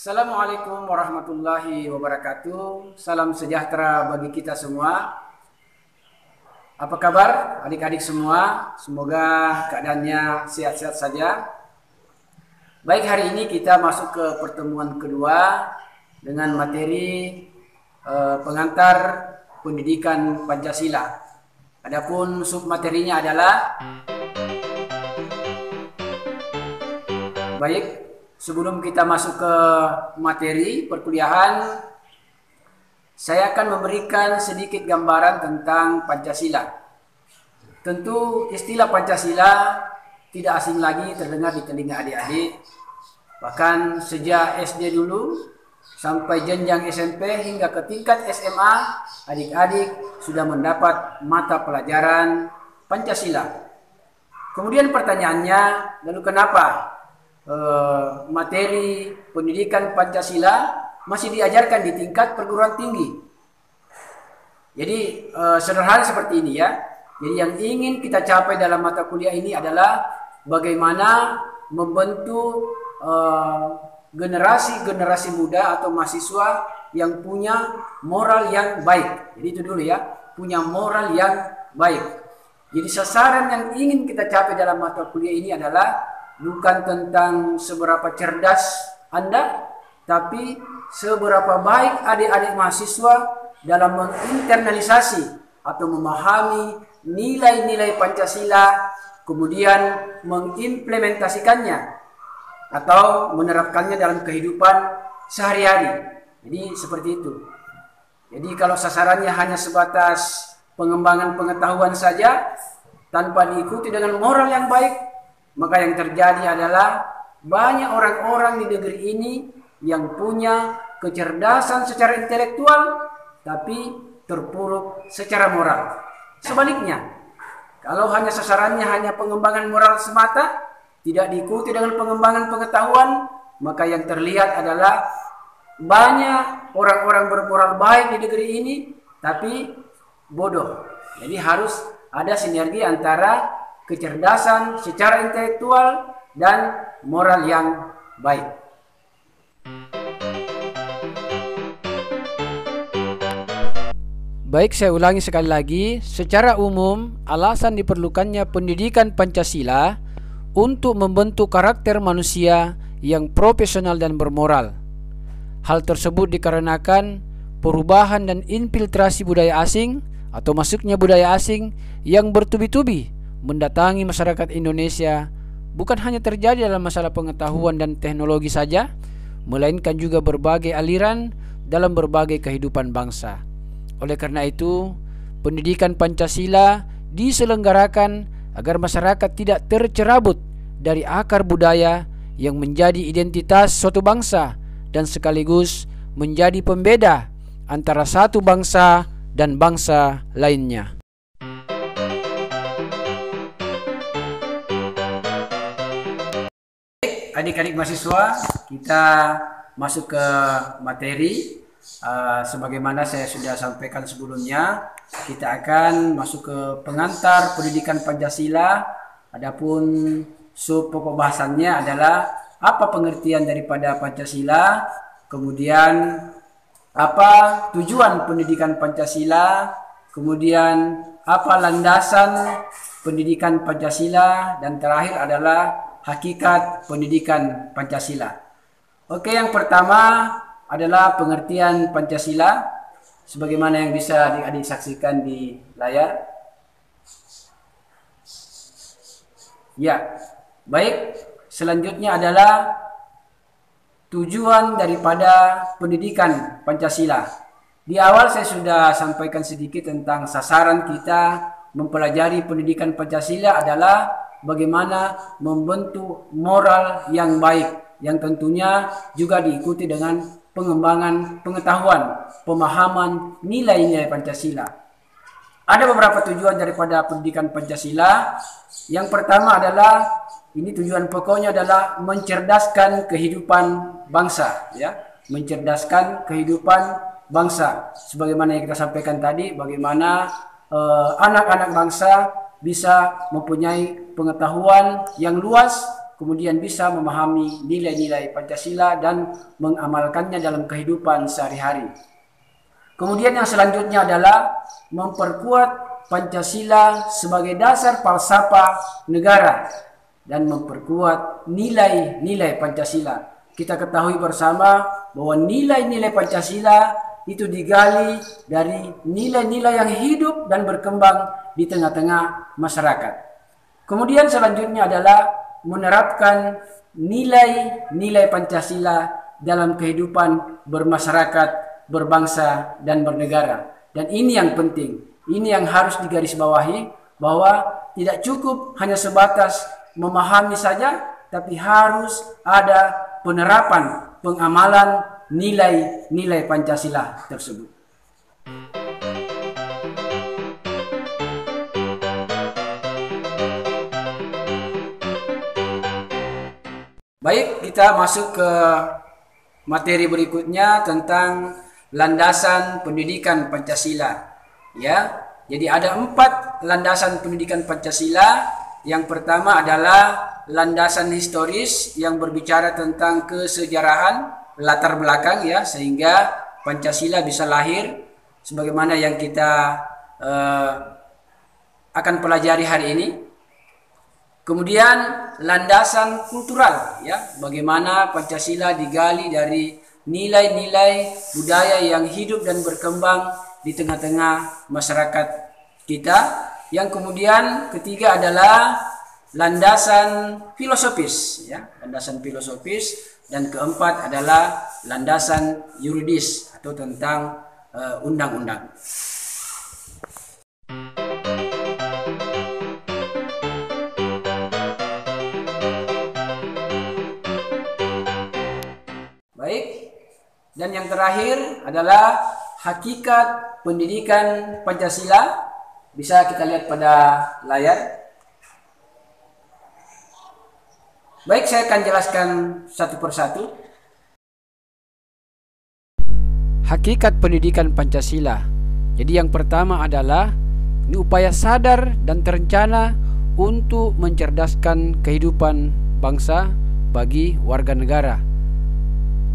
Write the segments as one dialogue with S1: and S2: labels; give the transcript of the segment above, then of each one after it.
S1: Assalamualaikum warahmatullahi wabarakatuh. Salam sejahtera bagi kita semua. Apa kabar adik-adik semua? Semoga keadaannya sehat-sehat saja. Baik, hari ini kita masuk ke pertemuan kedua dengan materi pengantar pendidikan Pancasila. Adapun submaterinya adalah baik. Sebelum kita masuk ke materi perkuliahan, saya akan memberikan sedikit gambaran tentang Pancasila. Tentu istilah Pancasila tidak asing lagi terdengar di telinga adik-adik. Bahkan sejak SD dulu sampai jenjang SMP hingga ke tingkat SMA, adik-adik sudah mendapat mata pelajaran Pancasila. Kemudian pertanyaannya, lalu kenapa materi pendidikan Pancasila masih diajarkan di tingkat perguruan tinggi? Jadi sederhana seperti ini ya. Jadi yang ingin kita capai dalam mata kuliah ini adalah bagaimana membentuk generasi-generasi muda atau mahasiswa yang punya moral yang baik. Jadi itu dulu ya, punya moral yang baik. Jadi sasaran yang ingin kita capai dalam mata kuliah ini adalah bukan tentang seberapa cerdas Anda, tapi seberapa baik adik-adik mahasiswa dalam menginternalisasi atau memahami nilai-nilai Pancasila, kemudian mengimplementasikannya atau menerapkannya dalam kehidupan sehari-hari. Jadi seperti itu. Jadi kalau sasarannya hanya sebatas pengembangan pengetahuan saja tanpa diikuti dengan moral yang baik, maka yang terjadi adalah banyak orang-orang di negeri ini yang punya kecerdasan secara intelektual tapi terpuruk secara moral. Sebaliknya, kalau hanya sasarannya hanya pengembangan moral semata, tidak diikuti dengan pengembangan pengetahuan, maka yang terlihat adalah banyak orang-orang bermoral baik di negeri ini tapi bodoh. Jadi harus ada sinergi antara kecerdasan secara intelektual dan moral yang baik. Baik, saya ulangi sekali lagi. Secara umum, alasan diperlukannya pendidikan Pancasila untuk membentuk karakter manusia yang profesional dan bermoral. Hal tersebut dikarenakan perubahan dan infiltrasi budaya asing atau masuknya budaya asing yang bertubi-tubi mendatangi masyarakat Indonesia bukan hanya terjadi dalam masalah pengetahuan dan teknologi saja, melainkan juga berbagai aliran dalam berbagai kehidupan bangsa. Oleh karena itu, pendidikan Pancasila diselenggarakan agar masyarakat tidak tercerabut dari akar budaya yang menjadi identitas suatu bangsa dan sekaligus menjadi pembeda antara satu bangsa dan bangsa lainnya. Adik-adik mahasiswa, kita masuk ke materi. Sebagaimana saya sudah sampaikan sebelumnya, kita akan masuk ke pengantar pendidikan Pancasila. Adapun sub pokok bahasannya adalah apa pengertian daripada Pancasila, kemudian apa tujuan pendidikan Pancasila, kemudian apa landasan pendidikan Pancasila, dan terakhir adalah hakikat pendidikan Pancasila. Oke, yang pertama adalah pengertian Pancasila sebagaimana yang bisa adik-adik saksikan di layar. Ya, baik. Selanjutnya adalah tujuan daripada pendidikan Pancasila. Di awal saya sudah sampaikan sedikit tentang sasaran kita mempelajari pendidikan Pancasila adalah bagaimana membentuk moral yang baik. yang tentunya juga diikuti dengan pengembangan pengetahuan, pemahaman nilai-nilai Pancasila. Ada beberapa tujuan daripada pendidikan Pancasila. Yang pertama adalah, ini tujuan pokoknya adalah mencerdaskan kehidupan bangsa, ya, mencerdaskan kehidupan bangsa. Sebagaimana yang kita sampaikan tadi, bagaimana anak-anak bangsa bisa mempunyai pengetahuan yang luas, kemudian bisa memahami nilai-nilai Pancasila dan mengamalkannya dalam kehidupan sehari-hari. Kemudian yang selanjutnya adalah memperkuat Pancasila sebagai dasar falsafah negara dan memperkuat nilai-nilai Pancasila. Kita ketahui bersama bahwa nilai-nilai Pancasila itu digali dari nilai-nilai yang hidup dan berkembang di tengah-tengah masyarakat. Kemudian selanjutnya adalah menerapkan nilai-nilai Pancasila dalam kehidupan bermasyarakat, berbangsa, dan bernegara. Dan ini yang penting, ini yang harus digarisbawahi, bahwa tidak cukup hanya sebatas memahami saja, tapi harus ada penerapan, pengamalan nilai-nilai Pancasila tersebut. Baik, kita masuk ke materi berikutnya tentang landasan pendidikan Pancasila. Ya, jadi ada 4 landasan pendidikan Pancasila. Yang pertama adalah landasan historis yang berbicara tentang kesejarahan, latar belakang, ya, sehingga Pancasila bisa lahir sebagaimana yang kita akan pelajari hari ini. Kemudian landasan kultural, ya, bagaimana Pancasila digali dari nilai-nilai budaya yang hidup dan berkembang di tengah-tengah masyarakat kita. Yang kemudian ketiga adalah landasan filosofis, ya, landasan filosofis, dan keempat adalah landasan yuridis atau tentang undang-undang. Baik, dan yang terakhir adalah hakikat pendidikan Pancasila. Bisa kita lihat pada layar. Baik, saya akan jelaskan satu persatu. Hakikat pendidikan Pancasila. Jadi yang pertama adalah ini upaya sadar dan terencana untuk mencerdaskan kehidupan bangsa bagi warga negara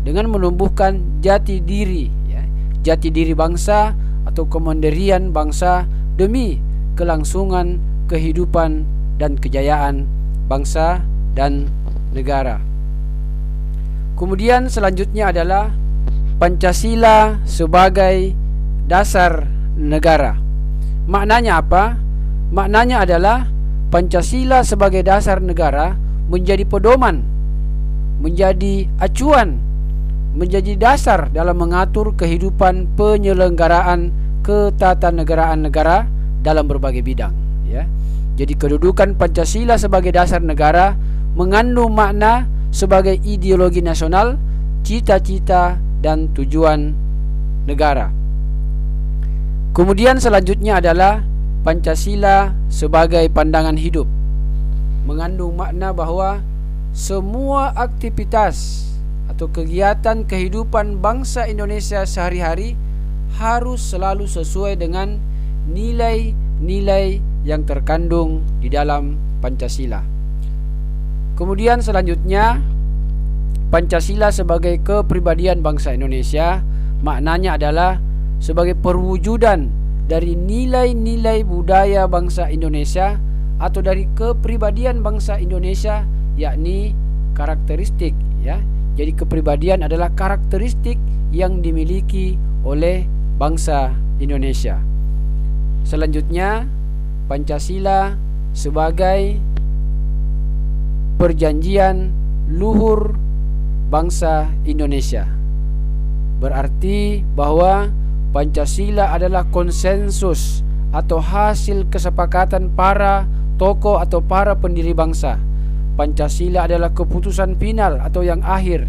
S1: dengan menumbuhkan jati diri, ya, jati diri bangsa atau kemandirian bangsa demi kelangsungan kehidupan dan kejayaan bangsa dan negara. Kemudian selanjutnya adalah Pancasila sebagai dasar negara. Maknanya apa? Maknanya adalah Pancasila sebagai dasar negara menjadi pedoman, menjadi acuan, menjadi dasar dalam mengatur kehidupan penyelenggaraan ketatanegaraan negara dalam berbagai bidang, ya. Jadi kedudukan Pancasila sebagai dasar negara mengandung makna sebagai ideologi nasional, cita-cita dan tujuan negara. Kemudian selanjutnya adalah Pancasila sebagai pandangan hidup, mengandung makna bahwa semua aktivitas atau kegiatan kehidupan bangsa Indonesia sehari-hari harus selalu sesuai dengan nilai-nilai yang terkandung di dalam Pancasila. Kemudian selanjutnya Pancasila sebagai kepribadian bangsa Indonesia, maknanya adalah sebagai perwujudan dari nilai-nilai budaya bangsa Indonesia atau dari kepribadian bangsa Indonesia, yakni karakteristik, ya. Jadi kepribadian adalah karakteristik yang dimiliki oleh bangsa Indonesia. Selanjutnya Pancasila sebagai perjanjian luhur bangsa Indonesia. Berarti bahwa Pancasila adalah konsensus atau hasil kesepakatan para tokoh atau para pendiri bangsa Pancasila adalah keputusan final atau yang akhir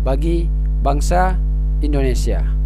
S1: bagi bangsa Indonesia.